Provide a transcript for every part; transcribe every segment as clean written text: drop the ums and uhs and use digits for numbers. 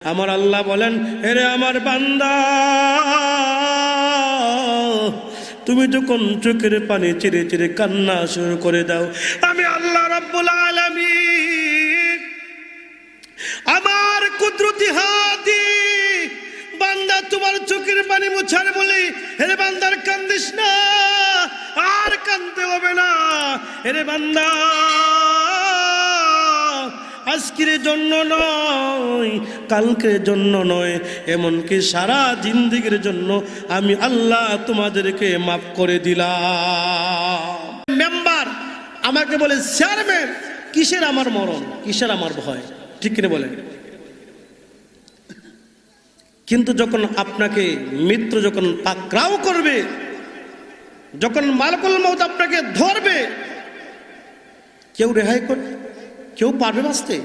আমার আল্লাহ বলেন, এরে আমার বান্দা, তুমি যখন চোখের পানি চিরে চিরে কান্না শুরু করে দাও, আমি আল্লাহ রাব্বুল আলামিন আমার কুদরতি হাতে বান্দা তোমার চোখের পানি মুছার বলি, এরে বান্দার কান্দিস না, আর কান্দতে হবে না। এরে বান্দা, আজকের জন্য নয়, কালকের জন্য নয়, এমনকি সারা জিন্দেগির জন্য আমি আল্লাহ তোমাদেরকে মাফ করে দিলাম। মেম্বার আমাকে বলে, চেয়ারম্যান কিসের আমার মরণ, কিসের আমার ভয়, ঠিক কিনা বলেন? কিন্তু যখন আপনাকে মৃত্যু যখন পাকড়াও করবে, যখন মালাকুল মউত আপনাকে ধরবে, কেউ রেহাই করবে? কেউ পারবে বাঁচতে?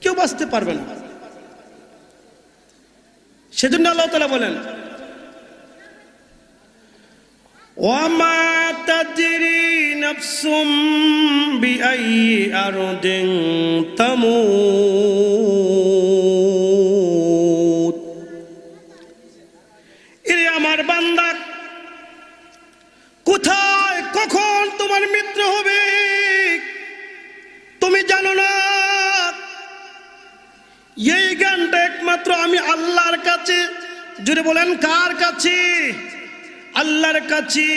কেউ বাঁচতে পারবে না। সেজন্য আল্লাহ তাআলা বলেন, ওয়ামা তাদরি নাফসুম বিআইয়ি আরদিন তামুত। এরে আমার বান্দা, কোথায় কখন তোমার মৃত্যু হবে তুমি জানো না। এই জ্ঞানটা একমাত্র আমি আল্লাহর কাছে। জুড়ে বলেন, কার কাছে? আল্লাহর কাছে।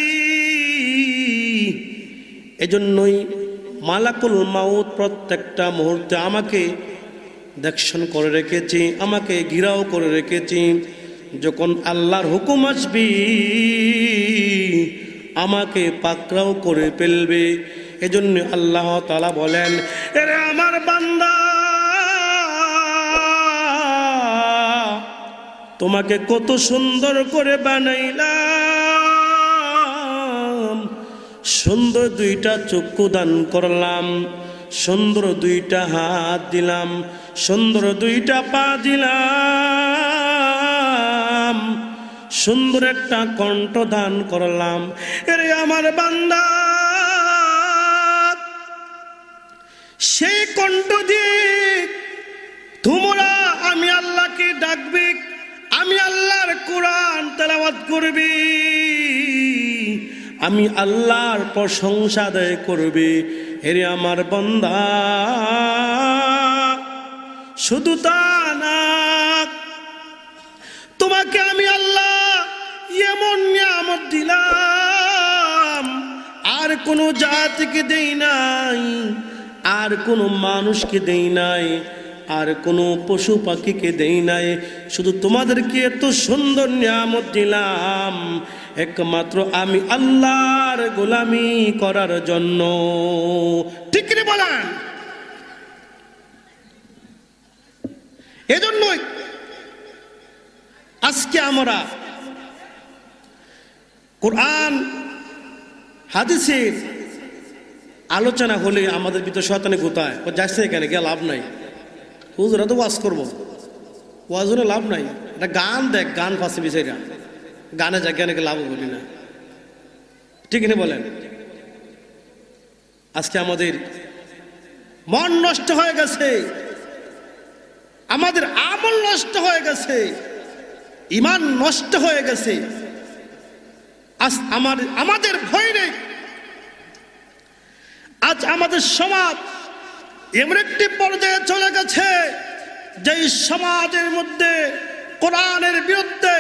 এজন্যই মালাকুল মাউত প্রত্যেকটা মুহূর্তে আমাকে দেখশন করে রেখেছি, আমাকে ঘিরাও করে রেখেছি। যখন আল্লাহর হুকুম আসবে আমাকে পাকড়াও করে ফেলবে। এজন্য আল্লাহ তাআলা বলেন, এরে আমার বান্দা, তোমাকে কত সুন্দর করে বানাইলাম, সুন্দর দুইটা চক্ষু দান করলাম, সুন্দর দুইটা হাত দিলাম, সুন্দর দুইটা পা দিলাম, সুন্দর একটা কণ্ঠ দান করলাম। এরে আমার বান্দা, সেই কণ্ঠ দিয়ে তোমরা আমি আল্লাহকে ডাকবে, আমি আল্লাহর কোরআন তেলাওয়াত করবে, আমি আল্লাহর প্রশংসা আদায় করবে। এরে আমার বান্দা, শুধু তা না, তোমাকে আমি আল্লাহ এমন নিয়ামত দিলাম আর কোনো জাতিকে দেই নাই, আর কোনো মানুষকে দেই নাই, আর কোনো পশু পাখিকে দেই নাই। শুধু তোমাদেরকে এত সুন্দর নিয়ামত দিলাম একমাত্র আমি আল্লাহর গোলামি করার জন্য। ঠিক কি বলেন? এজন্যই আজকে আমরা কোরআন হাদিসের আলোচনা হলে আমাদের ভিতর শয়তানি গোতায়, যাচ্ছে এখানে গিয়ে লাভ নাই, হুজুরা তো ওয়াজ করবো, ওয়াজ হলে লাভ নাই, এটা গান দেখ, গান ফাঁসে বিষয়টা, গানে যা জ্ঞানকে লাভ বলি না। ঠিক না বলেন? আজকে আমাদের মন নষ্ট হয়ে গেছে, আমাদের আমল নষ্ট হয়ে গেছে, ঈমান নষ্ট হয়ে গেছে। আজ আমাদের ভয় নেই। আজ আমাদের সমাজ এমন একটি পর্যায়ে চলে গেছে যে সমাজের মধ্যে কোরআনের বিরুদ্ধে,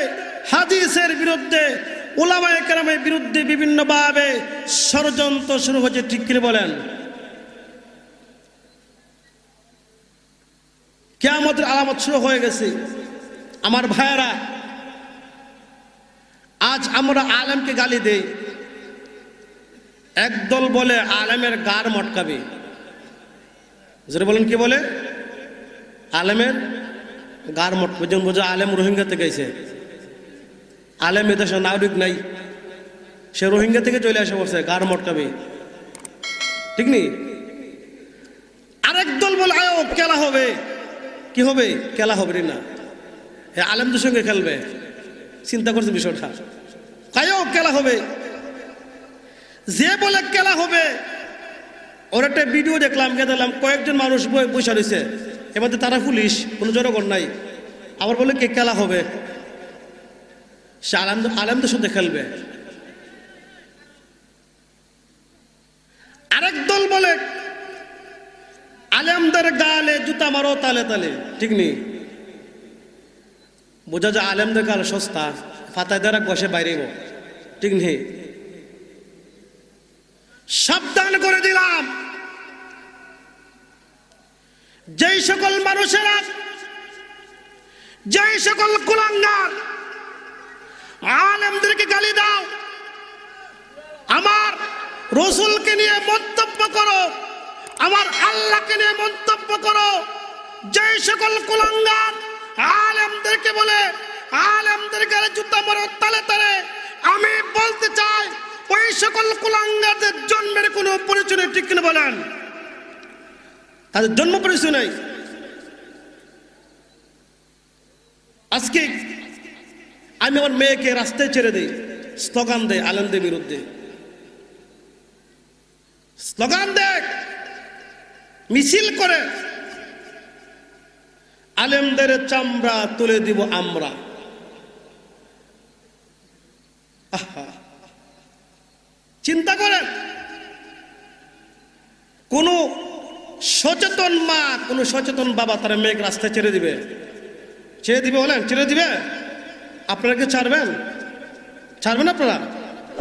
হাদিসের বিরুদ্ধে, উলামায়ে কেরামের বিরুদ্ধে বিভিন্নভাবে ষড়যন্ত্র শুরু হয়েছে। ঠিক করে বলেন? কিয়ামতের আলামত শুরু হয়ে গেছে। আমার ভাইয়েরা, আজ আমরা আলেমকে গালি দেই, একদল বলে আলেমের গার মটকাবে। যেটা বলেন, কি বলে? আলেমের গার মটকাবে। যেমন বোঝা আলেম রোহিঙ্গা থেকে এসে, আলেম এদেশে নাগরিক নাই, সে রোহিঙ্গা থেকে চলে আসে বলছে গার মটকাবে। ঠিক নেই? আরেক দল বলে আয়ো খেলা হবে। কি হবে? খেলা হবে না, আলেমদের সঙ্গে খেলবে। চিন্তা করছে বিষয়টা, কায়ো খেলা হবে। যে বলে খেলা হবে, ওর একটা ভিডিও দেখলাম, কয়েকজন মানুষ বসে রয়েছে, এবার তারা পুলিশ, কোনো জনগণ নাই, আবার বলে কে খেলা হবে, সে আলেমদের সাথে খেলবে। আরেক দল বলে আলেমদের গালে জুতা মারো তালে তালে, ঠিক নেই, বোঝা যায় আলেমদের গালে সস্তা, ফাতায় দ্বারা বসে বাইরেব, ঠিক নেই। সাবধান করে দিলাম, যেই সকল মানুষেরা, যেই সকল কুলাঙ্গার আলেমদেরকে গালি দাও, আমার রসুলকে নিয়ে মন্তব্য করো, আমার আল্লাহকে নিয়ে মন্তব্য করো, যেই সকল কুলাঙ্গার আলেমদেরকে বলে আলেমদের গালে জুতা মারো তালে তালে, আমি বলতে চাই ওই সকল কুলাঙ্গারদের জন্মের কোনো পরিচয় নেই, ঠিক কিনা বলেন? তাদের জন্ম পরিচয় নেই। আজকে আমি আমার মেয়েকে রাস্তায় ছেড়ে দিই, স্লোগান দেয় আলেমদের বিরুদ্ধে, স্লোগান দেয়, মিছিল করে, আলেমদের চামড়া তুলে দিব আমরা। চিন্তা করেন, কোন সচেতন মা, কোন সচেতন বাবা তার মেয়েকে রাস্তায় ছেড়ে দিবে? ছেড়ে দিবে বলেন? ছেড়ে দিবে? আপনারা কি ছাড়বেন? ছাড়বেন আপনারা?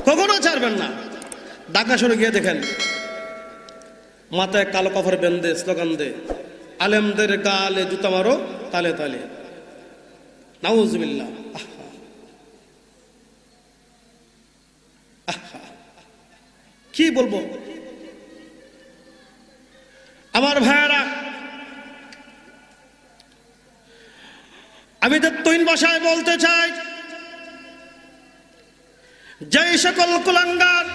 কখনো ছাড়বেন না। ঢাকা শহরে গিয়ে দেখেন, মাথায় কালো কাপড় বেঁধে স্লোগান দে, আলেমদের গালে জুতা মারো তালে তালে। নাউজুবিল্লাহ। কি বলবো আমার ভাইয়েরা, আমি তো তৈন ভাষায় বলতে চাই, যেই সকল কুলাঙ্গার,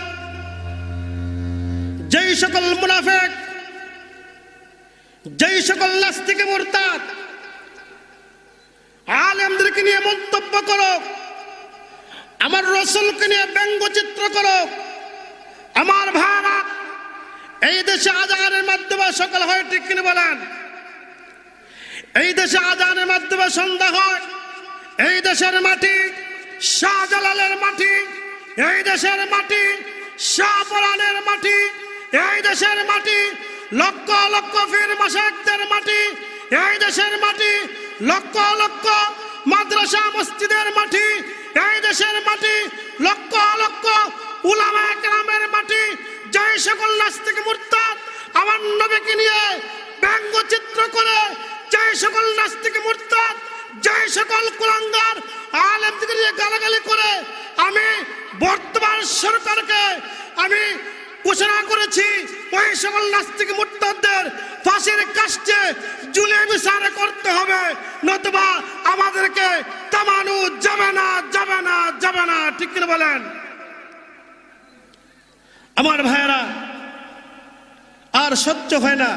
যেই সকল মুনাফিক, যেই সকল নাস্তিক মুরতাদ আলেমদেরকে নিয়ে মন্তব্য করো, আমার রাসূলকে নিয়ে ব্যঙ্গচিত্র করো, আমার ভাইরা, এই দেশে আজানের মাধ্যমে সকাল হয়, ঠিক কিনা বলেন? এই দেশে আজানের মাধ্যমে সন্ধ্যা হয়। এই দেশের মাটি শাহজালালের মাটি, এই দেশের মাটি শাহপরানের মাটি, এই দেশের মাটি লক্ষ লক্ষ পীর মাশায়েখদের মাটি, এই দেশের মাটি লক্ষ লক্ষ মাদ্রাসা মসজিদের মাটি, এই দেশের মাটি লক্ষ লক্ষ উলামায়ে কেরামের মাটি। যেই সকল নাস্তিক মুরতাদ আমার নবীকে নিয়ে ব্যঙ্গচিত্র করে, যেই সকল নাস্তিক মুরতাদ, যেই সকল কুলাঙ্গার আলেমদেরকে নিয়ে গালাগালি করে, আমি বর্তমান সরকারকে আমি ঘোষণা করেছি ওই সকল নাস্তিক মুরতাদদের ফাঁসির কাস্টে ঝুলিয়ে বিচার করতে হবে, নতুবা আমাদেরকে থামানো যাবে না, যাবে না, যাবে না, ঠিক কিনা বলেন? আমার ভাইয়েরা, আর সহ্য হয় না,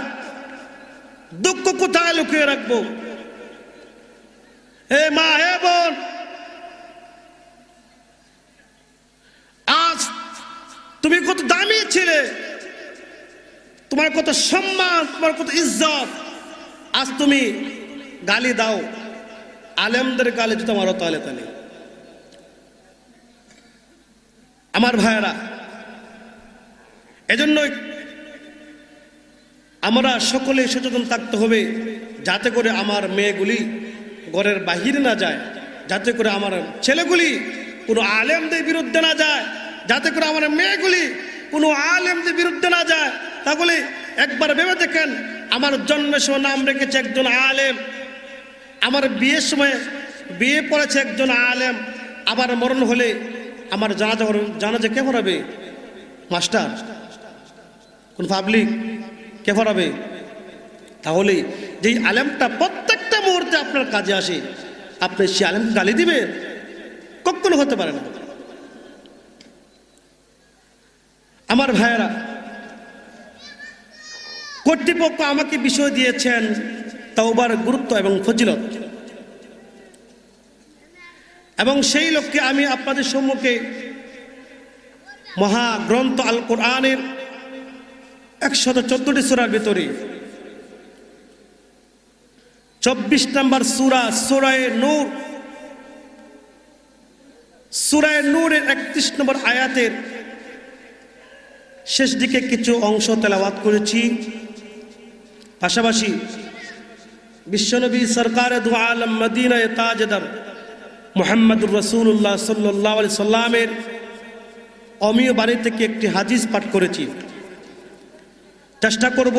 দুঃখ কোথায় লুকিয়ে রাখবো? হে মা, হে বোন, আজ তুমি কত দামি ছিলে, তোমার কত সম্মান, তোমার কত ইজ্জত, আজ তুমি গালি দাও, আলেমদের গালি জুতা মারো তালে তালে। আমার ভাইয়েরা, এজন্যই আমরা সকলে সচেতন থাকতে হবে, যাতে করে আমার মেয়েগুলি ঘরের বাহিরে না যায়, যাতে করে আমার ছেলেগুলি কোনো আলেমদের বিরুদ্ধে না যায়, যাতে করে আমার মেয়েগুলি কোনো আলেমদের বিরুদ্ধে না যায়। তাহলে একবার ভেবে দেখেন, আমার জন্মের সময় নাম রেখেছে একজন আলেম, আমার বিয়ের সময় বিয়ে পড়েছে একজন আলেম, আবার মরণ হলে আমার জানাজা কে পড়াবে? মাস্টার? কোন পাবলিক? কে পড়াবে? তাহলে যেই আলেমটা প্রত্যেকটা মুহূর্তে আপনার কাজে আসে, আপনি সে আলেমকে গালি দিবেন? কখনো হতে পারে না। আমার ভাইয়েরা, কর্তৃপক্ষ আমাকে বিষয় দিয়েছেন তাওবার গুরুত্ব এবং ফজিলত, এবং সেই লক্ষ্যে আমি আপনাদের সম্মুখে মহাগ্রন্থ আল কোরআনের 114টি সূরার ভিতরে 24 নম্বর সূরা সূরায়ে নূর, সূরায়ে নূরের 31 নম্বর আয়াতের শেষ দিকে কিছু অংশ তেলাওয়াত করেছি। পাশাপাশি বিশ্বনবী সরকারে দু আলম মদিনায়ে তাজদার মুহাম্মদুর রাসূলুল্লাহ সাল্লাল্লাহু আলাইহি সাল্লামের অমীয় বাণী থেকে একটি হাদিস পাঠ করেছি। চেষ্টা করব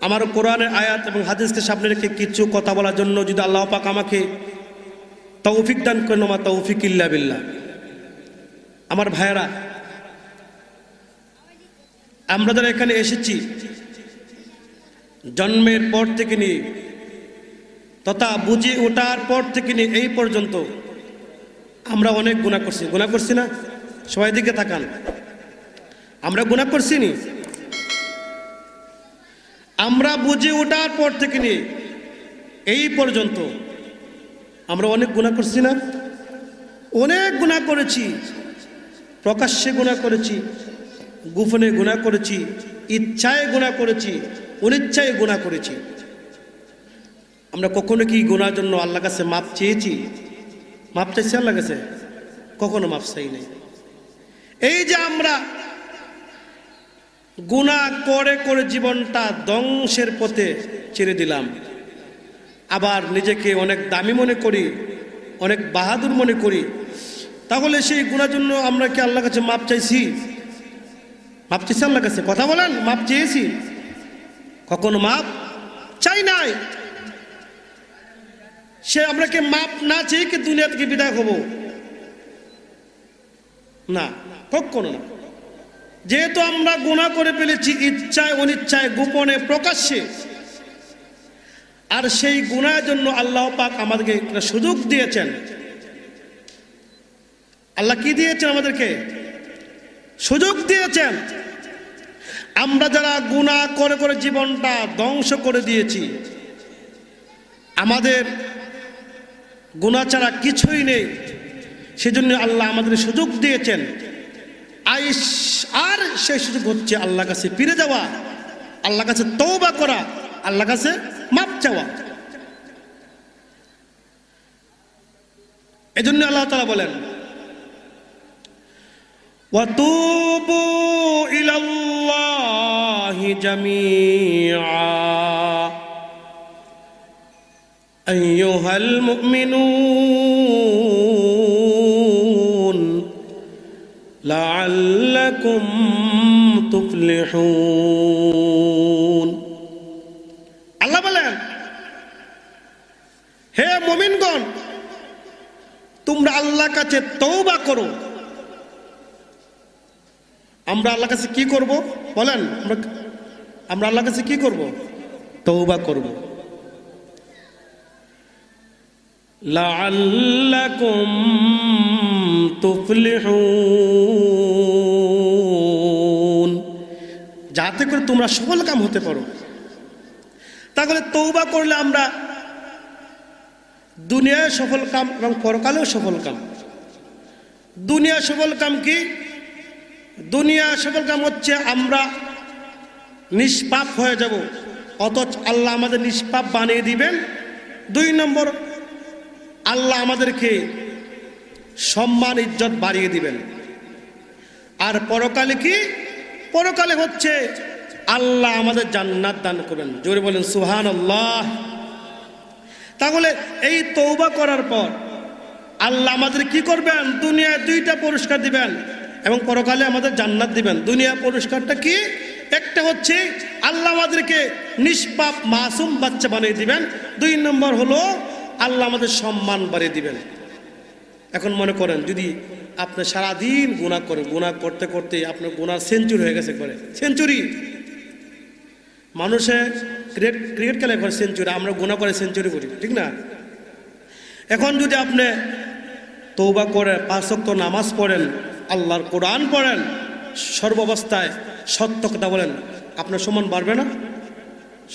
আমার কোরআনের আয়াত এবং হাদিসকে সামনে রেখে কিছু কথা বলার জন্য। যদি আল্লাহ পাক আমাকে তৌফিক দান করেন, মা তৌফিক ইল্লা বিল্লাহ। আমার ভাইয়েরা, আমরা যারা এখানে এসেছি জন্মের পর থেকে নিয়ে তথা বুঝে ওঠার পর থেকে নিয়ে এই পর্যন্ত আমরা অনেক গুনাহ করছি। গুনাহ করছি না? সবাই দিকে তাকান। আমরা গুনাহ করছি নি? আমরা বুঝে ওঠার পর থেকে নিয়ে এই পর্যন্ত আমরা অনেক গুনাহ করছি না? অনেক গুনাহ করেছি। প্রকাশ্যে গুনাহ করেছি, গোপনে গুনাহ করেছি, ইচ্ছায় গুনাহ করেছি, অনিচ্ছায় গুনাহ করেছি। আমরা কখনো কি গুনার জন্য আল্লাহর কাছে মাপ চেয়েছি? মাপ চাইছি আল্লাহর কাছে? কখনো মাপ চাই নাই। এই যে আমরা গুনাহ করে করে জীবনটা ধ্বংসের পথে ছেড়ে দিলাম, আবার নিজেকে অনেক দামি মনে করি, অনেক বাহাদুর মনে করি, তাহলে সেই গুনার জন্য আমরা কি আল্লাহর কাছে মাপ চাইছি? মাপ চেয়েছি আল্লাহর কাছে? কথা বলেন, মাপ চেয়েছি? কখনো মাপ চাই নাই। সে আমরাকে মাপ না চেয়ে কি দুনিয়া থেকে বিদায় হব? না, কখনো না। যেহেতু আমরা গুনাহ করে ফেলেছি ইচ্ছায়, অনিচ্ছায়, গোপনে, প্রকাশ্যে, আর সেই গুনাহের জন্য আল্লাহ পাক আমাদেরকে একটা সুযোগ দিয়েছেন। আল্লাহ কি দিয়েছেন আমাদেরকে? সুযোগ দিয়েছেন। আমরা যারা গুনাহ করে করে জীবনটা ধ্বংস করে দিয়েছি, আমাদের গুনাহ ছাড়া কিছুই নেই, সেজন্য আল্লাহ আমাদের সুযোগ দিয়েছেন। আর সেই সুযোগ হচ্ছে আল্লাহর কাছে ফিরে যাওয়া, আল্লাহর কাছে তওবা করা, আল্লাহর কাছে মাপ চাওয়া। এজন্য আল্লাহ তাআলা বলেন, ওয়াতুবু ইলাল্লাহি জামিআ আইয়ুহাল মুমিনুন লাআল্লাকুম তুফলিহুন। আল্লাহ বলেন, হে মুমিনগণ, তোমরা আল্লাহর কাছে তওবা করো। আমরা আল্লাহর কাছে কি করব বলেন? আমরা আল্লাহর কাছে কি করব? তওবা করব। লাআল্লাকুম তুফলিহুন, যাতে করে তোমরা সফল কাম হতে পারো। তাহলে তওবা করলে আমরা দুনিয়ায় সফল কাম এবং পরকালেও সফল কাম। দুনিয়া সফল কাম কি? দুনিয়া সফল কাম হচ্ছে আমরা নিষ্পাপ হয়ে যাব, অথচ আল্লাহ আমাদের নিষ্পাপ বানিয়ে দিবেন। 2 নম্বর, আল্লাহ আমাদেরকে সম্মান ইজ্জত বাড়িয়ে দিবেন। আর পরকালে কি? পরকালে হচ্ছে আল্লাহ আমাদের জান্নাত দান করবেন। জোরে বলেন সুবহানাল্লাহ। তাহলে এই তওবা করার পর আল্লাহ আমাদের কি করবেন? দুনিয়ায় 2টা পুরস্কার দিবেন এবং পরকালে আমাদের জান্নাত দিবেন। দুনিয়া পুরস্কারটা কি? একটা হচ্ছে আল্লাহ আমাদেরকে নিষ্পাপ মাসুম বাচ্চা বানিয়ে দিবেন। 2 নম্বর হলো আল্লাহ আমাদের সম্মান বাড়িয়ে দিবেন। এখন মনে করেন, যদি আপনি সারাদিন গুনাহ করেন, গুনাহ করতে করতে আপনার গুনাহ সেঞ্চুরি হয়ে গেছে, করে সেঞ্চুরি। মানুষে ক্রিকেট খেলা করে সেঞ্চুরি, আমরা গুনাহ করে সেঞ্চুরি করি, ঠিক না? এখন যদি আপনি তওবা করে 5 ওয়াক্ত নামাজ পড়েন, আল্লাহর কোরআন পড়েন, সর্বাবস্থায় সত্য কথা বলেন, আপনার সম্মান বাড়বে না?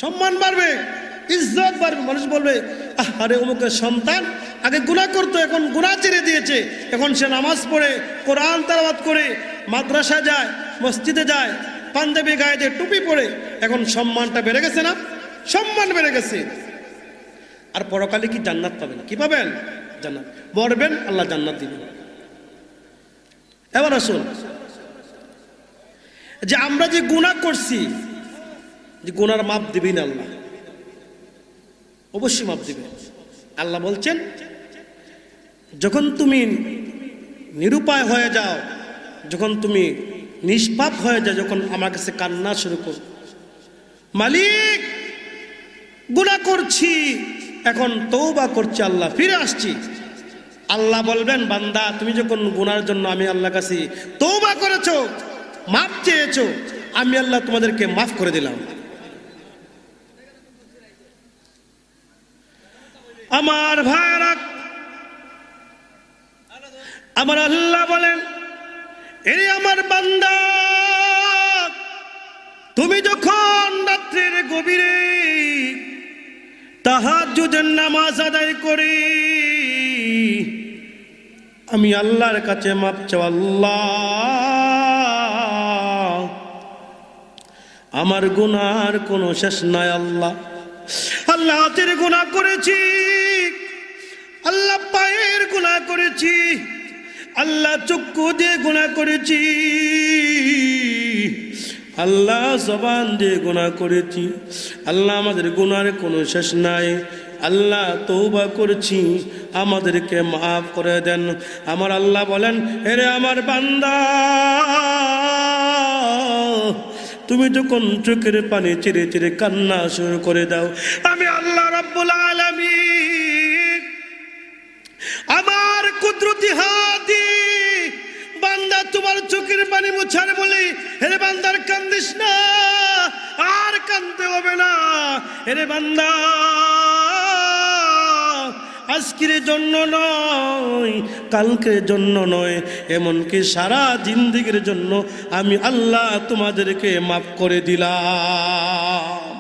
সম্মান বাড়বে, ইজ্জত বাড়বে। মানুষ বলবে, আরে অমুকের সন্তান আগে গুনাহ করতো, এখন গুনাহ ছেড়ে দিয়েছে, এখন সে নামাজ পড়ে, কোরআন তেলাওয়াত করে, মাদ্রাসায় যায়, মসজিদে যায়, পাঞ্জাবি গায়ে দিয়ে টুপি পরে, এখন সম্মানটা বেড়ে গেছে না? সম্মান বেড়ে গেছে। আর পরকালে কি জান্নাত পাবেন। কি পাবেন? জান্নাত। মরবেন, আল্লাহ জান্নাত দিবেন। এবার আসুন, যে আমরা যে গুনাহ করছি, যে গুনার মাপ দিবেন আল্লাহ, অবশ্যই মাপ দিবেন। আল্লাহ বলছেন, যখন তুমি নিরুপায় হয়ে যাও, যখন তুমি নিষ্পাপ হয়ে যাও, যখন আমার কাছে কান্না শুরু করো, মালিক গুনাহ করছি, এখন তওবা করছি, আল্লাহ ফিরে আসছি, আল্লাহ বলবেন, বান্দা তুমি যখন গুনার জন্য আমি আল্লাহর কাছে তওবা করেছো, মাফ চেয়েছো, আমি আল্লাহ তোমাদেরকে মাফ করে দিলাম। আমার ভাইরা, আমার আল্লাহ বলেন, এই আমার বান্দা, তুমি যখন রাত্রির গভীরে তাহাজ্জুদের নামাজ আদায় করি, আমি আল্লাহর কাছে মাপ চাও, আল্লাহ আমার গুনার কোনো শেষ নাই, আল্লাহ আল্লাহ হাতের গুনাহ করেছি, আল্লাহ পায়ের গুনাহ করেছি, আল্লাহ চক্ষু দিয়ে গুনাহ করেছি, আল্লাহ জবান দিয়ে গুনাহ করেছি, আল্লাহ আমাদের গুনার কোনো শেষ নাই, আল্লাহ তওবা করছি, আমাদেরকে মাফ করে দেন। আমার আল্লাহ বলেন, এরে আমার বান্দা, তুমি যখন চোখের পানি চিরে চিরে কান্না শুরু করে দাও, আমি আল্লাহ রাব্বুল আলামিন আমার কুদরতি হাতে বান্দা তোমার চোখের পানি মুছার বলি, হেরে বান্দার কান্দিস না, আর কান্দতে হবে না, হেরে বান্দা আজকের জন্য নয়, কালকের জন্য নয়, এমনকি সারা জিন্দেগীর জন্য আমি আল্লাহ তোমাদেরকে মাফ করে দিলাম।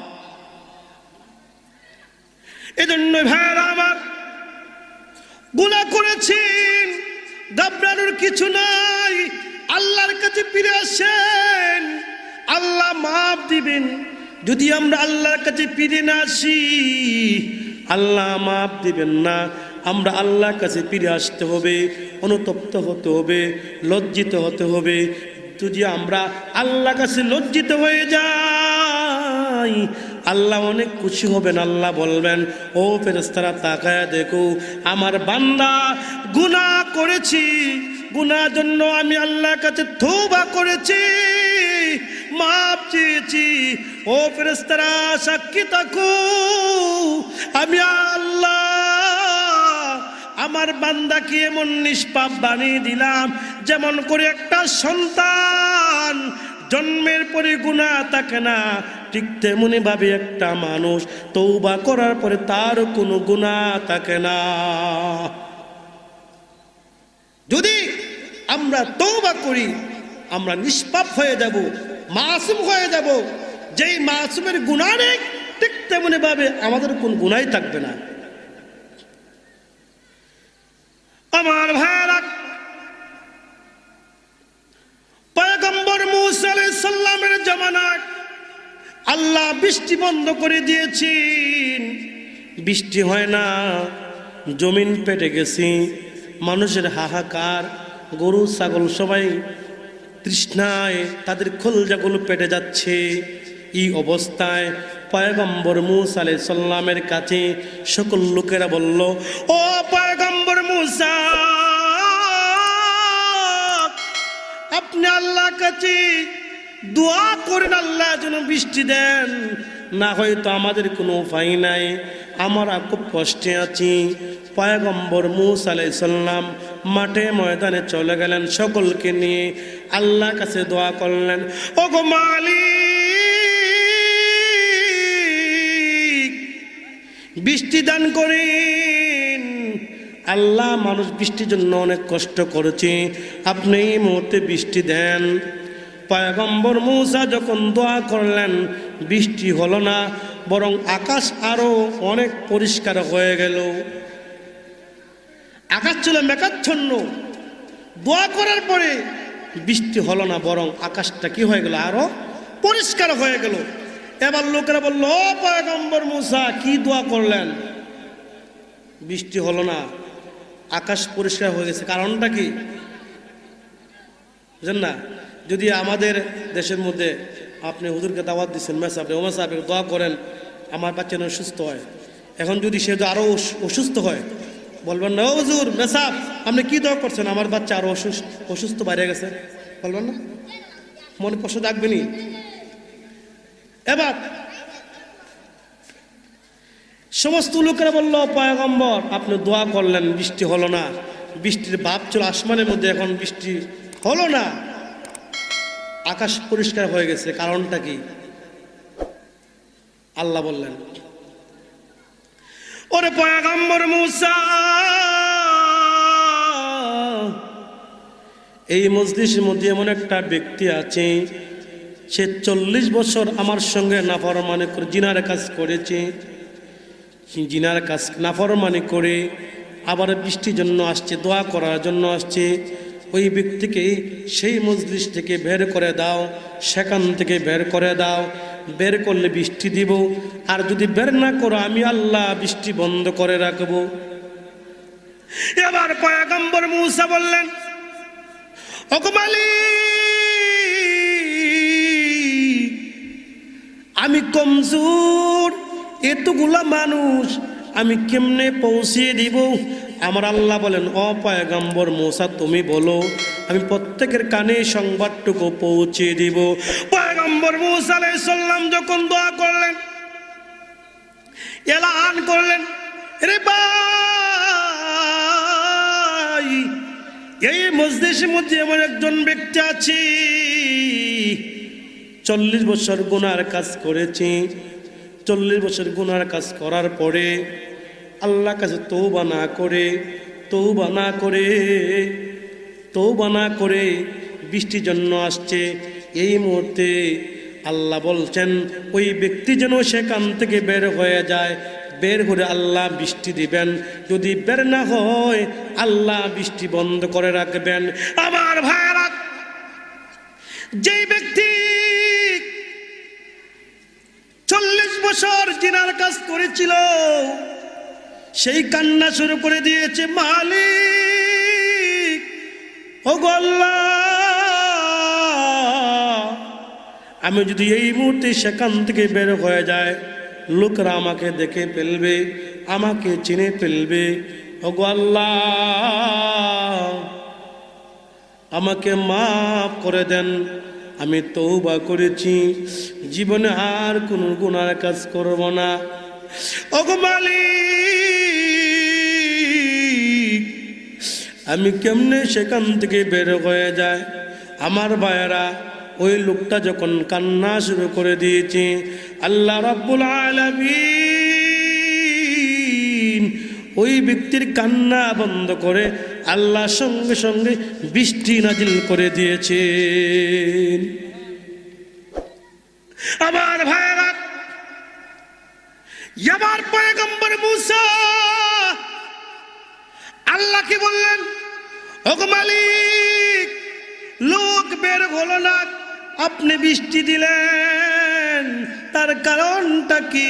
এজন্য ভাইরা আমার, গুনাহ করেছেন, ঘাবড়ানোর কিছু নাই, আল্লাহর কাছে ফিরে আসেন, আল্লাহ মাফ দিবেন। যদি আমরা আল্লাহর কাছে ফিরে না আসি, আল্লাহ মাফ দিবেন না। আমরা আল্লাহর কাছে ফিরে আসতে হবে, অনুতপ্ত হতে হবে, লজ্জিত হতে হবে। যদি আমরা আল্লাহর কাছে লজ্জিত হয়ে যাই, আল্লাহ অনেক খুশি হবেন। আল্লাহ বলবেন, ও ফেরেশতারা তাকায়া দেখো, আমার বান্দা গুনাহ করেছি, গুনার জন্য আমি আল্লাহর কাছে তওবা করেছি, মাপ চেয়েছি। ও ফেরেশতারা সাক্ষী থাকো, আমি আল্লাহ আমার বান্দাকে এমন নিষ্পাপ বানিয়ে দিলাম, যেমন করে একটা সন্তান জন্মের পরে গুনাহ থাকে না, ঠিক তেমনি ভাবে একটা মানুষ তওবা করার পরে তার কোনো গুনাহ থাকে না। যদি আমরা তওবা করি, আমরা নিষ্পাপ হয়ে যাব, মাসুম হয়ে যাব। যেই মাসুমের গুনাহ নেই, ঠিক তেমনি ভাবে আমাদের কোন গুনাহই থাকবে না। আমার ভাইরা, পয়গম্বর মূসা আলাইহিস সালামের জামানায় আল্লাহ বৃষ্টি বন্ধ করে দিয়েছেন, বৃষ্টি হয় না, জমিন পেটে গেছে, মানুষের হাহাকার, গরু ছাগল সবাই তৃষ্ণায় তাদের খোলজাগুলো পেটে যাচ্ছে। এই অবস্থায় পয়গম্বর মূসা আলাইহিস সালামের কাছে সকল লোকেরা বলল, ও পয়গম্বর মূসা, আপনি আল্লাহর কাছে দোয়া করেন, আল্লাহ যেন বৃষ্টি দেন, না হয়তো আমাদের কোনো উপায় নাই, আমরা খুব কষ্টে আছি। পয়গম্বর মূসা আলাইহিস সালাম মাঠে ময়দানে চলে গেলেন, সকলকে নিয়ে আল্লাহর কাছে দোয়া করলেন, ওগো মালিক, বৃষ্টি দান করেন। আল্লাহ, মানুষ বৃষ্টির জন্য অনেক কষ্ট করেছে, আপনি এই মুহূর্তে বৃষ্টি দেন। পয়গম্বর মূসা যখন দোয়া করলেন, বৃষ্টি হলো না, বরং আকাশ আরো অনেক পরিষ্কার হয়ে গেল। আকাশ ছিল মেঘাচ্ছন্ন, দোয়া করার পরে বৃষ্টি হলো না, বরং আকাশটা কি হয়ে গেল, আরো পরিষ্কার হয়ে গেল। এবার লোকেরা বলল, ও পয়গম্বর মূসা, কি দোয়া করলেন? বৃষ্টি হলো না, আকাশ পরিষ্কার হয়ে গেছে, কারণটা কি বুঝেন না? যদি আমাদের দেশের মধ্যে আপনি হুজুরকে দাওয়াত দিচ্ছেন, মেসাবে ওমা সাহেব দোয়া করেন আমার বাচ্চা যেন সুস্থ হয়, এখন যদি সে তো আরও অসুস্থ হয়, বলবেন না ও হুজুর মেসাব আপনি কি দোয়া করছেন, আমার বাচ্চা আরও অসুস্থ বাইরে গেছে, বলবেন না? মনে কষ্ট থাকবেনি। এবার সমস্ত লোকেরা বলল পয়গম্বর আপনি দোয়া করলেন বৃষ্টি হলো না, বৃষ্টির ভাব ছিল আসমানের মধ্যে, এখন বৃষ্টি হলো না, আকাশ পরিষ্কার হয়ে গেছে, কারণটা কি? আল্লাহ বললেন ওরে পয়গম্বর মূসা, এই মজলিসের মধ্যে এমন একটা ব্যক্তি আছে, সে 40 বছর আমার সঙ্গে নাফরমানি করে জিনার কাজ করেছে, জিনার কাজ নাফরমানি করে আবার বৃষ্টির জন্য আসছে, দোয়া করার জন্য আসছে, ওই ব্যক্তিকে সেই মজলিস থেকে বের করে দাও, সেখান থেকে বের করে দাও, বের করলে বৃষ্টি দিব, আর যদি বের না করো আমি আল্লাহ বৃষ্টি বন্ধ করে রাখবো। এবার পয়গম্বর মূসা বললেন ওগো মালিক আমি কমজোর, এতগুলা মানুষ আমি কেমনে পৌঁছিয়ে দিব? আমার আল্লাহ বলেন ও পয়গম্বর মূসা তুমি বলো, আমি প্রত্যেকের কানে সংবাদটুকু পৌঁছে দিব। পয়গম্বর মূসা আলাইহিস সালাম যখন দোয়া করলেন, এলান করলেন, রে ভাই এই মজলিসের মধ্যে এমন একজন ব্যক্তি আছে 40 বছর গুনার কাজ করেছে, 40 বছর গুনার কাজ করার পরে আল্লাহ কাছে তওবা না করে বৃষ্টির জন্য আসছে, এই মুহূর্তে আল্লাহ বলছেন ওই ব্যক্তি যেন সেখান থেকে বের হয়ে যায়, বের করে আল্লাহ বৃষ্টি দিবেন, যদি বের না হয় আল্লাহ বৃষ্টি বন্ধ করে রাখবেন। আমার ভাইরা, যেই ব্যক্তি 40 বছর জিনার কাজ করেছিল সেই কান্না শুরু করে দিয়েছে, মালিক ওগো আল্লাহ আমি যদি এই মুহূর্তে সেখান থেকে বের হয়ে যায় লোকরা আমাকে দেখে ফেলবে, আমাকে চিনে ফেলবে, ওগো আল্লাহ আমাকে মাফ করে দেন, আমি তওবা করেছি, জীবনে আর কোনো গুনার কাজ করব না। ওগো মালিক আমি কেমনে সেখান থেকে বের হয়ে যায়? আমার ভাইয়েরা, ওই লোকটা যখন কান্না শুরু করে দিয়েছে, আল্লাহ রাব্বুল আলামিন ওই ব্যক্তির কান্না বন্ধ করে আল্লাহ সঙ্গে সঙ্গে বৃষ্টি নাজিল করে দিয়েছেন। আমার ভাইয়েরা, এবার পয়গম্বর মূসা আল্লাহকে বললেন ওগো মালিক লোক বের হলো না, আপনি বৃষ্টি দিলেন, তার কারণটা কি?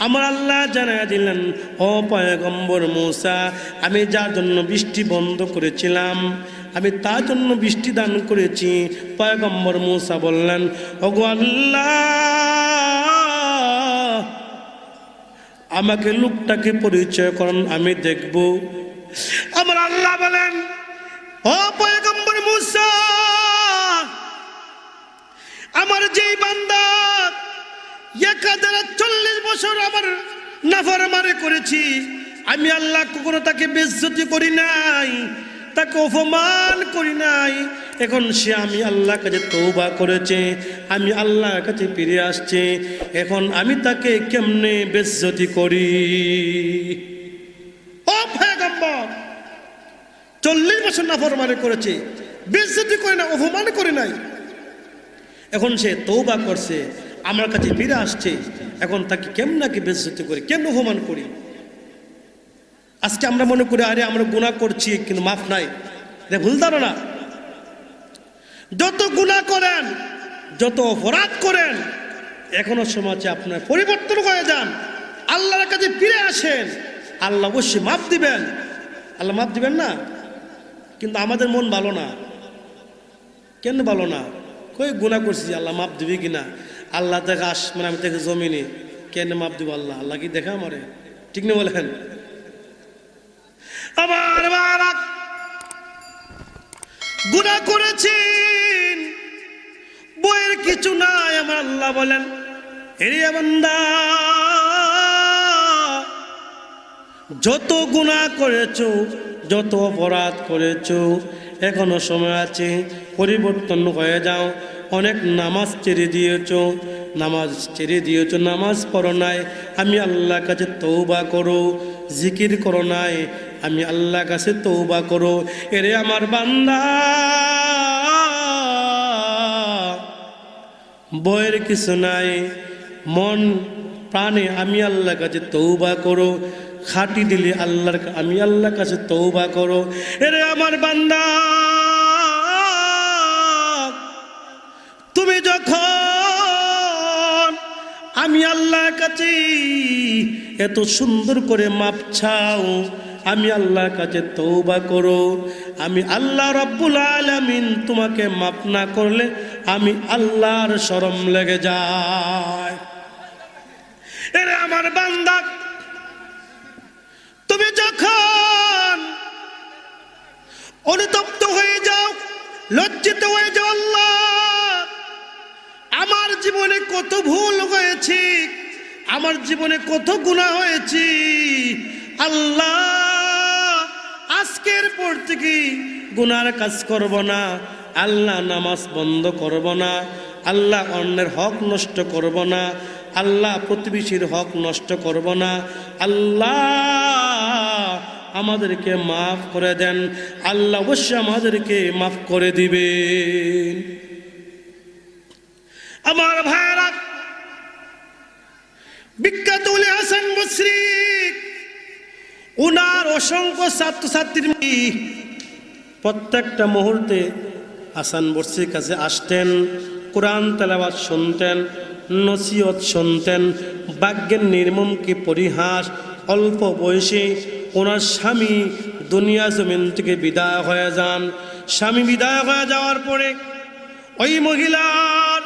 আমার আল্লাহ জানায় দিলেন ও পয়গম্বর মূসা আমি যার জন্য বৃষ্টি বন্ধ করেছিলাম আমি তার জন্য বৃষ্টি দান করেছি। পয়গম্বর মূসা বললেন ওগো আল্লাহ আমাকে লোকটাকে পরিচয় করেন, আমি দেখব। আমার আল্লাহ বলেন ও পয়গম্বর মূসা আমার যেই বান্দা 1040 বছর আমার নাফরমানি করেছি, আমি আল্লাহ কখনো তাকে বেইজ্জতি করি নাই, তাকে অপমান করি নাই, এখন সে আমি আল্লাহর কাছে তওবা করেছে, আমি আল্লাহর কাছে ফিরে আসছে, এখন আমি তাকে কেমনে বেইজ্জতি করি? ও পয়গম্বর 40 বছর নাফরমানি করেছে, বেইজ্জতি করে না, অপমান করে নাই, এখন সে তওবা করছে, আমার কাছে ফিরে আসছে, এখন তাকে কেমনাকে বেইজ্জতি করি, কেমন অপমান করি? আজকে আমরা মনে করি আরে আমরা গুনাহ করছি কিন্তু মাফ নাই, এটা ভুল ধারণা। যত গুনাহ করেন, যত অপরাধ করেন, এখনো সময় আছে আপনার পরিবর্তন হয়ে যান, আল্লাহর কাছে ফিরে আসেন, আল্লাহ অবশ্যই মাফ দিবেন। আল্লাহ মাফ দিবেন না, কিন্তু আমাদের মন ভালো না। কেন ভালো না? কই গুনাহ করছি, আল্লাহ মাফ দিবি কিনা? আল্লাহ দেখে আসমান, আমি দেখে জমিনে, কেন মাফ দিব আল্লাহ? আল্লাহ কি দেখা আমারে? ঠিক না বলেন? আমার বাবা গুনাহ করেছেন, বইয়ের কিছু নাই। আমার আল্লাহ বলেন, এরে বান্দা, যত গুনাহ করেছো, যত অপরাধ করেছো, এখনো সময় আছে, পরিবর্তন হয়ে যাও। অনেক নামাজ ছেড়ে দিয়েছো, নামাজ পড়ো নাই, আমি আল্লাহর কাছে তওবা করো। জিকির করো নাই, আমি আল্লাহর কাছে তওবা করো। এরে আমার বান্দা, বইয়ের কিছু নাই, মন প্রাণে আমি আল্লাহর কাছে তওবা করো। খাটি দিলে আমি আল্লাহর কাছে তওবা করো। এরে আমার বান্দা, তুমি যখন আমি আল্লাহর কাছে এত সুন্দর করে মাপ চাও, আমি আল্লাহর কাছে তওবা করো, আমি আল্লাহ রাব্বুল আলামিন তোমাকে মাপ না করলে আমি আল্লাহর শরম লেগে যায়। এরে আমার বান্দা, তুমি যখন অনুতপ্ত হয়ে যাও, লজ্জিত হয়ে যাও, আল্লাহ আমার জীবনে কত ভুল হয়েছে, আমার জীবনে কত গুনাহ হয়েছে, আল্লাহ আজকের পর থেকে গুনার কাজ করব না, আল্লাহ নামাজ বন্ধ করব না, আল্লাহ অন্যের হক নষ্ট করব না, আল্লাহ প্রতিবেশীর হক নষ্ট করব না, আল্লাহ আমাদেরকে মাফ করে দেন। আল্লাহ অবশ্যই আমাদেরকে মাফ করে দিবেন। আমার ভাইরা, বিখ্যাত ওলি হাসান বসরি, উনার অসংখ্য ছাত্রছাত্রীর প্রত্যেকটা মুহূর্তে হাসান বসরির কাছে আসতেন, কোরআন তেলাওয়াত শুনতেন, নসিহত শুনতেন। ভাগ্যের নির্মমকে পরিহাস, অল্প বয়সে ওনার স্বামী দুনিয়া জমিন থেকে বিদায় হয়ে যান। স্বামী বিদায় হয়ে যাওয়ার পরে ওই মহিলার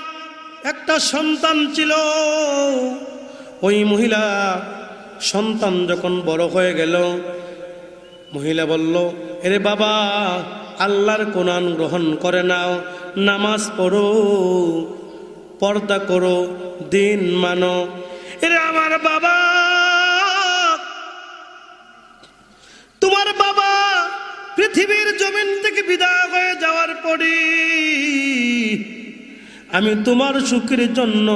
একটা সন্তান ছিল। ওই মহিলা সন্তান যখন বড় হয়ে গেল, মহিলা বলল, এরে বাবা, আল্লাহর কোরআন গ্রহণ করে নাও, নামাজ পড়ো, পর্দা করো, দিন মানো। এরে আমার বাবা, তোমার বাবা পৃথিবীর জমিন থেকে বিদায় হয়ে যাওয়ার পরে আমি তোমার সুখের জন্য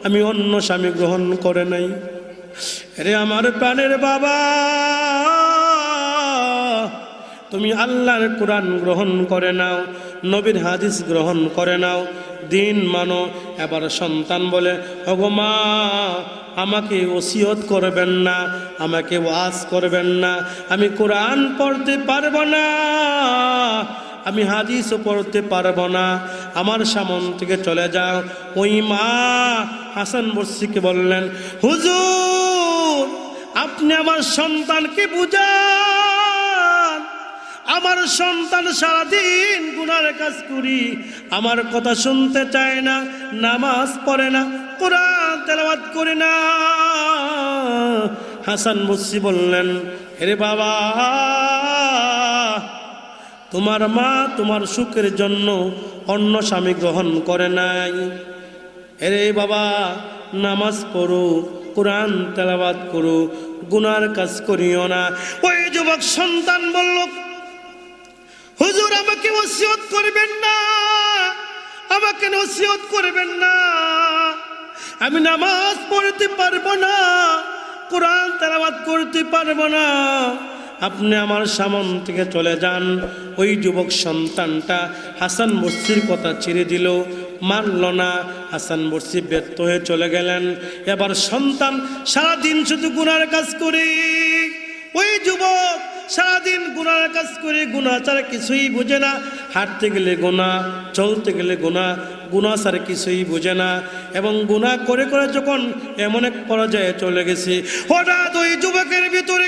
আমি অন্য স্বামী গ্রহণ করে নাই। আরে আমার প্রাণের বাবা, তুমি আল্লাহর কোরআন গ্রহণ করে নাও, নবীর হাদিস গ্রহণ করে নাও, দিন মানো। এবার সন্তান বলে, ওগো মা, আমাকে ওসিয়ত করবেন না, আমাকে ওয়াজ করবেন না, আমি কোরআন পড়তে পারবো না, আমি হাদিসও পড়তে পারবো না, আমার সামন থেকে চলে যাও। ওই মা হাসান বসরিকে বললেন, হুজুর, আপনি আমার সন্তানকে বুঝান, আমার সন্তান সারাদিন গুনার কাজ করি, আমার কথা শুনতে চায় না, নামাজ পড়ে না, কোরআন তেলাওয়াত করে না। হাসান বসরি বললেন, আরে বাবা, তোমার মা তোমার সুখের জন্য অন্য স্বামী গ্রহণ করে নাই। আরে বাবা, নামাজ পড়ো, কোরআন তেলাওয়াত করো, গুনার কাজ করিও না। ওই যুবক সন্তান বলল, হুজুর, আমাকে ওসিয়ত করবেন না, আমাকে ওসিয়ত করবেন না, আমি নামাজ পড়তে পারবো না, কোরআন তেলাওয়াত করতে পারবো না, আপনি আমার সামন থেকে চলে যান। ওই যুবক সন্তানটা হাসান বসরির কথা ছেড়ে দিল, মানল না। হাসান বসরি ব্যর্থ হয়ে চলে গেলেন। এবার সন্তান সারাদিন শুধু গুনার কাজ করে, ওই যুবক সারাদিন গুনার কাজ করে, গুনাহ ছাড়া কিছুই বোঝে না। হাঁটতে গেলে গুনাহ, চলতে গেলে গুনাহ, গুনাহ ছাড়া কিছুই বোঝে না। এবং গুনাহ করে করে যখন এমন এক পর্যায়ে চলে গেছে, হঠাৎ ওই যুবকের ভিতরে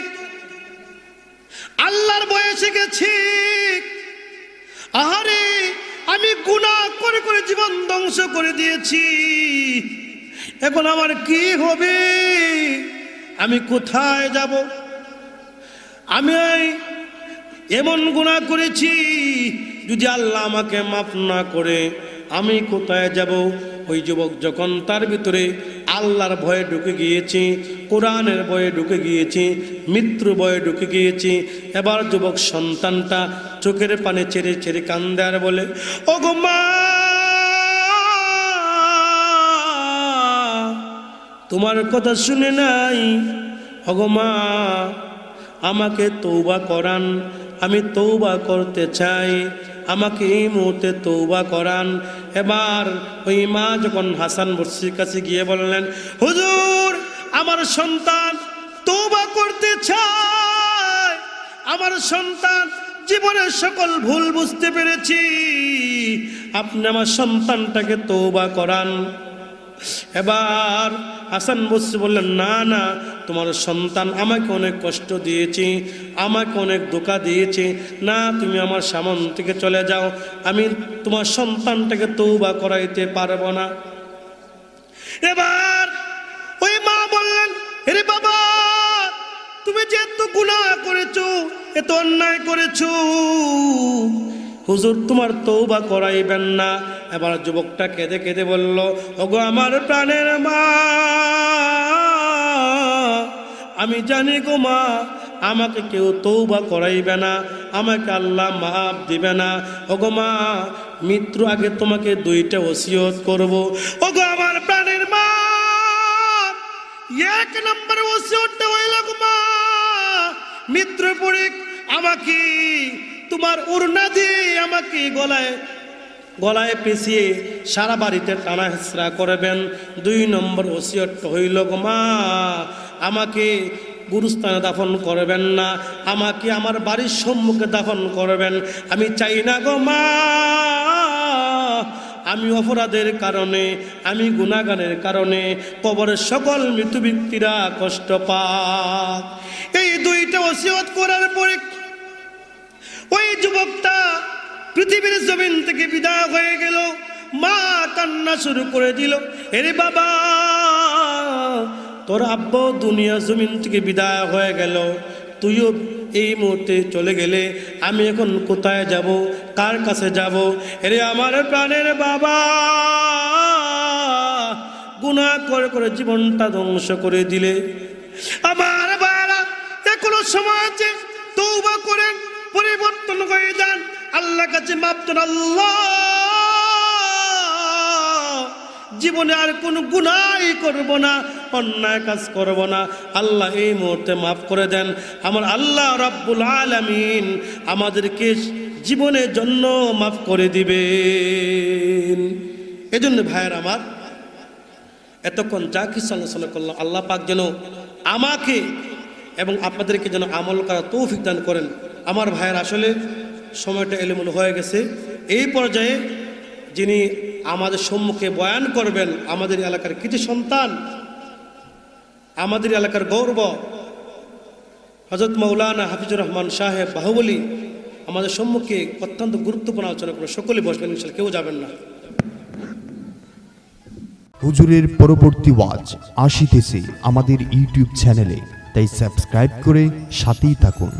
এসে গেছি। আহারে, আমি গুনাহ করে করে জীবন ধ্বংস করে দিয়েছি, এখন আমার কি হবে? আমি কোথায় যাব? আমি এমন গুনাহ করেছি, যদি আল্লাহ আমাকে মাফ না করে আমি কোথায় যাব? ওই যুবক যখন তার ভিতরে আল্লাহর ভয়ে ঢুকে গিয়েছে, কোরআনের ভয়ে ঢুকে গিয়েছে, মৃত্যু ভয়ে ঢুকে গিয়েছে, এবার যুবক সন্তানটা চোখের পানে ছেড়ে ছেড়ে কান্দে আর বলে, ওগো মা, তোমার কথা শুনে নাই। ওগো মা, আমাকে তওবা করান, আমি তওবা করতে চাই, আমাকে এই মুহূর্তে তওবা করান। এবার ওই মা যখন হাসান বসরির কাছে গিয়ে বললেন, হুজুর, আমার সন্তান তওবা করতে চায়, আমার সন্তান জীবনের সকল ভুল বুঝতে পেরেছি, আপনি আমার সন্তানটাকে তওবা করান। এবার হাসান বসরি বললেন, না না, তোমার সন্তান আমাকে অনেক কষ্ট দিয়েছে, আমাকে অনেক ধোঁকা দিয়েছে, না তুমি আমার সামন থেকে চলে যাও, আমি তোমার সন্তানটাকে তওবা করাইতে পারবো না। এবার ওই মা বললেন, আরে বাবা, তুমি যে এত গুনাহ করেছো, এত অন্যায় করেছো, হুজুর তোমার তওবা করাইবেন না। এবার যুবকটা কেঁদে কেঁদে বলল, ওগো আমার প্রাণের মা, আমি জানি গো মা, আমাকে কেউ তওবা করাইবে না, আমাকে আল্লাহ মাফ দিবে না। ওগো মা, মৃত্যু আগে তোমাকে দুইটা ওসিয়ত করব। ওগো আমার প্রাণের মা, এক নম্বর ওসিয়তটা হইল, গো মা, মৃত্যুর পরে আমাকে তোমার ওড়না দিয়ে আমাকে গলায় পেঁচিয়ে সারা বাড়িতে টানা হেঁচড়া করবেন। 2 নম্বর ওসিয়তটা হইল, গো মা, আমাকে গুরুস্থানে দাফন করবেন না, আমাকে আমার বাড়ির সম্মুখে দাফন করবেন। আমি চাই না গো মা, আমি অপরাধের কারণে, আমি গুনাহগারের কারণে কবরের সকল মৃত ব্যক্তিরা কষ্ট পাক। এই 2টা ওসিয়ত করার পরে ওই যুবকটা পৃথিবীর জমিন থেকে বিদায় হয়ে গেল। মা কান্না শুরু করে দিল, আরে বাবা, তোর আব্বা দুনিয়া জমিন থেকে বিদায় হয়ে গেল, তুইও এই মুহূর্তে চলে গেলে আমি এখন কোথায় যাব, কার কাছে যাব? আরে আমার প্রাণের বাবা, গুনাহ করে করে জীবনটা ধ্বংস করে দিলে। আমার বাবা, এখনো সময় আছে, তওবা করেন, পরিবর্তন হয়ে যান, আল্লাহর কাছে মাফ চান। আল্লাহ, জীবনে আর কোনো গুনাহই করব না, অন্যায় কাজ করব না, আল্লাহ এই মুহূর্তে মাফ করে দেন। আমার আল্লাহ রাব্বুল আলামিন আমাদেরকে জীবনের জন্য মাফ করে দিবেন। এজন্য ভাইয়ের আমার, এতক্ষণ যা কিছু আলোচনা করলাম, আল্লাহ পাক যেন আমাকে এবং আপনাদেরকে যেন আমল করার তৌফিক দান করেন। আমার ভাইয়ের আসলে সময়টা এলোমেলো হয়ে গেছে। এই পর্যায়ে যিনি আমাদের সম্মুখে বয়ান করবেন, আমাদের এলাকার কৃতি সন্তান, আমাদের এলাকার গৌরব, হযরত মাওলানা হাফিজুর রহমান সাহেব বাহুবলী আমাদের সম্মুখে অত্যন্ত গুরুত্বপূর্ণ আলোচনা করবেন। সকলে বসবেন, ইনশাআল্লাহ, কেউ যাবেন না। হুজুরের পরবর্তী ওয়াজ আসিতেছে আমাদের ইউটিউব চ্যানেলে, তাই সাবস্ক্রাইব করে সাথেই থাকুন।